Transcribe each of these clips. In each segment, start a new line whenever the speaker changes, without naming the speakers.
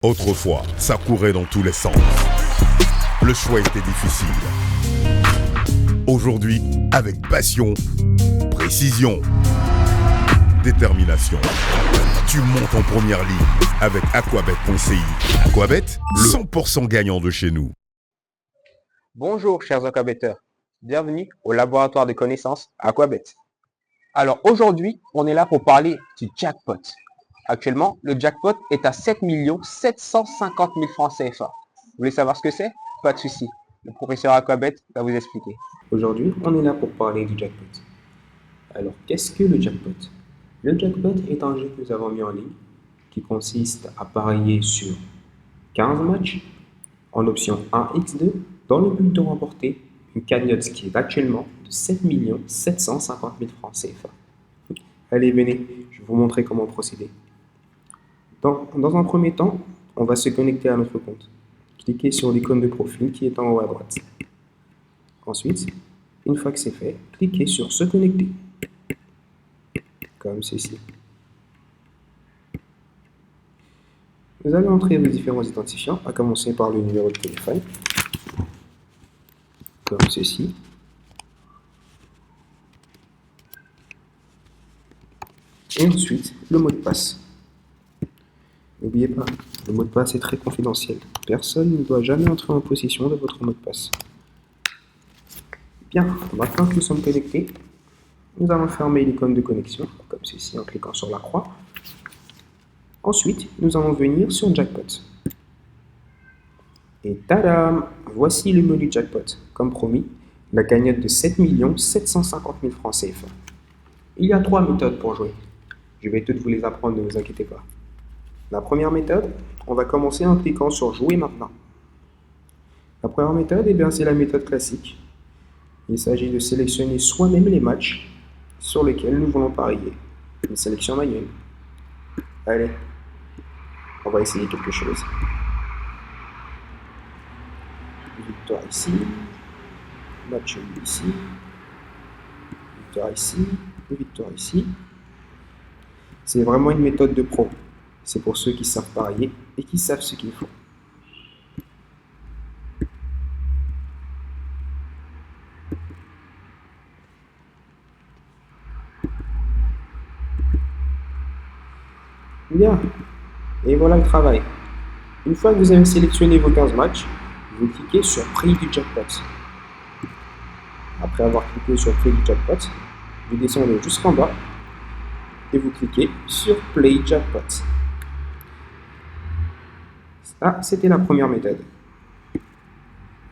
Autrefois, ça courait dans tous les sens. Le choix était difficile. Aujourd'hui, avec passion, précision, détermination, tu montes en première ligne avec Aquabet.ci. Aquabet, le 100% gagnant de chez nous.
Bonjour chers aquabetteurs, bienvenue au laboratoire de connaissances Aquabet. Alors aujourd'hui, on est là pour parler du jackpot. Actuellement, le jackpot est à 7 750 000 francs CFA. Vous voulez savoir ce que c'est? Pas de souci, le professeur Aquabet va vous expliquer.
Aujourd'hui, on est là pour parler du jackpot. Alors, qu'est-ce que le jackpot? Le jackpot est un jeu que nous avons mis en ligne qui consiste à parier sur 15 matchs en option 1x2 dans le but de remporter une cagnotte qui est actuellement de 7 750 000 francs CFA. Allez, venez, je vais vous montrer comment procéder. Dans un premier temps, on va se connecter à notre compte. Cliquez sur l'icône de profil qui est en haut à droite. Ensuite, une fois que c'est fait, cliquez sur se connecter, comme ceci. Vous allez entrer vos différents identifiants, à commencer par le numéro de téléphone, comme ceci. Et ensuite, le mot de passe. N'oubliez pas, le mot de passe est très confidentiel. Personne ne doit jamais entrer en possession de votre mot de passe. Bien, maintenant que nous sommes connectés, nous allons fermer l'icône de connexion, comme ceci en cliquant sur la croix. Ensuite, nous allons venir sur Jackpot. Et tadam! Voici le menu Jackpot. Comme promis, la cagnotte de 7 750 000 francs CFA. Il y a 3 méthodes pour jouer. Je vais toutes vous les apprendre, ne vous inquiétez pas. La première méthode, on va commencer en cliquant sur Jouer maintenant. La première méthode, c'est la méthode classique. Il s'agit de sélectionner soi-même les matchs sur lesquels nous voulons parier. Une sélection manuelle. Allez, on va essayer quelque chose. Victoire ici, match ici, victoire ici, victoire ici. C'est vraiment une méthode de pro. C'est pour ceux qui savent parier et qui savent ce qu'il faut. Bien, et voilà le travail. Une fois que vous avez sélectionné vos 15 matchs, vous cliquez sur Prix du jackpot. Après avoir cliqué sur Prix du jackpot, vous descendez jusqu'en bas et vous cliquez sur Play Jackpot. Ça, c'était la première méthode.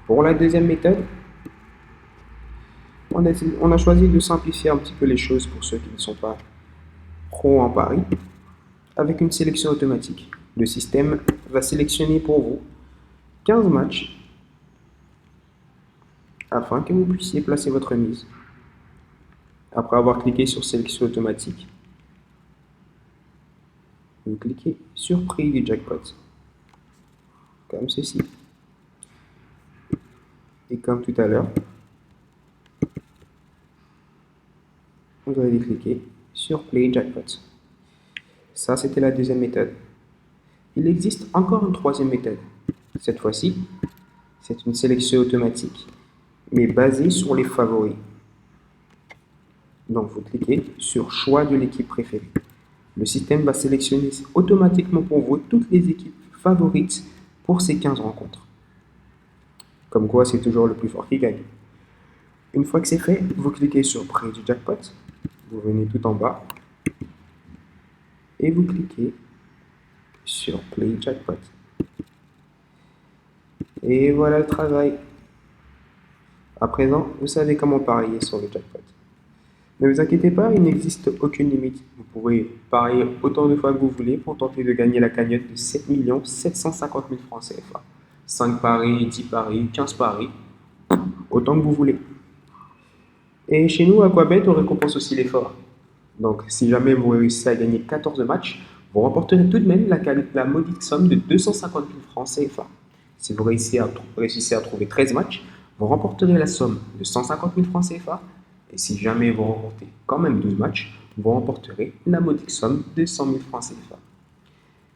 Pour la deuxième méthode, on a choisi de simplifier un petit peu les choses pour ceux qui ne sont pas pro en paris, avec une sélection automatique. Le système va sélectionner pour vous 15 matchs afin que vous puissiez placer votre mise. Après avoir cliqué sur sélection automatique, vous cliquez sur Prix du jackpot, comme ceci. Et comme tout à l'heure, vous allez cliquer sur Play Jackpot. Ça, c'était la deuxième méthode. Il existe encore une troisième méthode. Cette fois-ci, c'est une sélection automatique, mais basée sur les favoris. Donc, vous cliquez sur Choix de l'équipe préférée. Le système va sélectionner automatiquement pour vous toutes les équipes favorites pour ces 15 rencontres. Comme quoi, c'est toujours le plus fort qui gagne. Une fois que c'est fait, vous cliquez sur Prix du jackpot, vous venez tout en bas et vous cliquez sur Play Jackpot. Et voilà le travail. À présent, vous savez comment parier sur le jackpot. Ne vous inquiétez pas, il n'existe aucune limite. Vous pouvez parier autant de fois que vous voulez pour tenter de gagner la cagnotte de 7 750 000 francs CFA. 5 paris, 10 paris, 15 paris, autant que vous voulez. Et chez nous, Aquabet, on récompense aussi l'effort. Donc, si jamais vous réussissez à gagner 14 matchs, vous remporterez tout de même la modique somme de 250 000 francs CFA. Si vous réussissez à trouver 13 matchs, vous remporterez la somme de 150 000 francs CFA. Et si jamais vous remportez quand même 12 matchs, vous remporterez la modique somme de 100 000 francs CFA.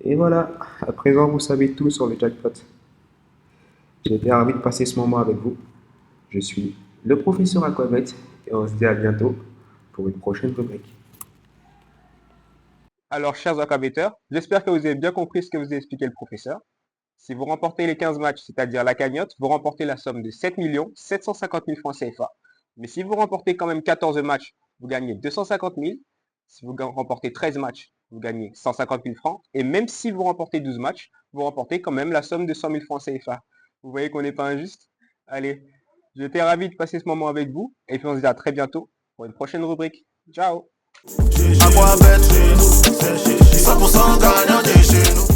Et voilà, à présent vous savez tout sur le jackpot. J'ai été ravi de passer ce moment avec vous. Je suis le professeur Aquabet et on se dit à bientôt pour une prochaine rubrique.
Alors, chers aquabetteurs, j'espère que vous avez bien compris ce que vous a expliqué le professeur. Si vous remportez les 15 matchs, c'est-à-dire la cagnotte, vous remportez la somme de 7 750 000 francs CFA. Mais si vous remportez quand même 14 matchs, vous gagnez 250 000. Si vous remportez 13 matchs, vous gagnez 150 000 francs. Et même si vous remportez 12 matchs, vous remportez quand même la somme de 100 000 francs CFA. Vous voyez qu'on n'est pas injuste? Allez, j'étais ravi de passer ce moment avec vous. Et puis on se dit à très bientôt pour une prochaine rubrique. Ciao!
Aquabet, 100% gagnant chez nous.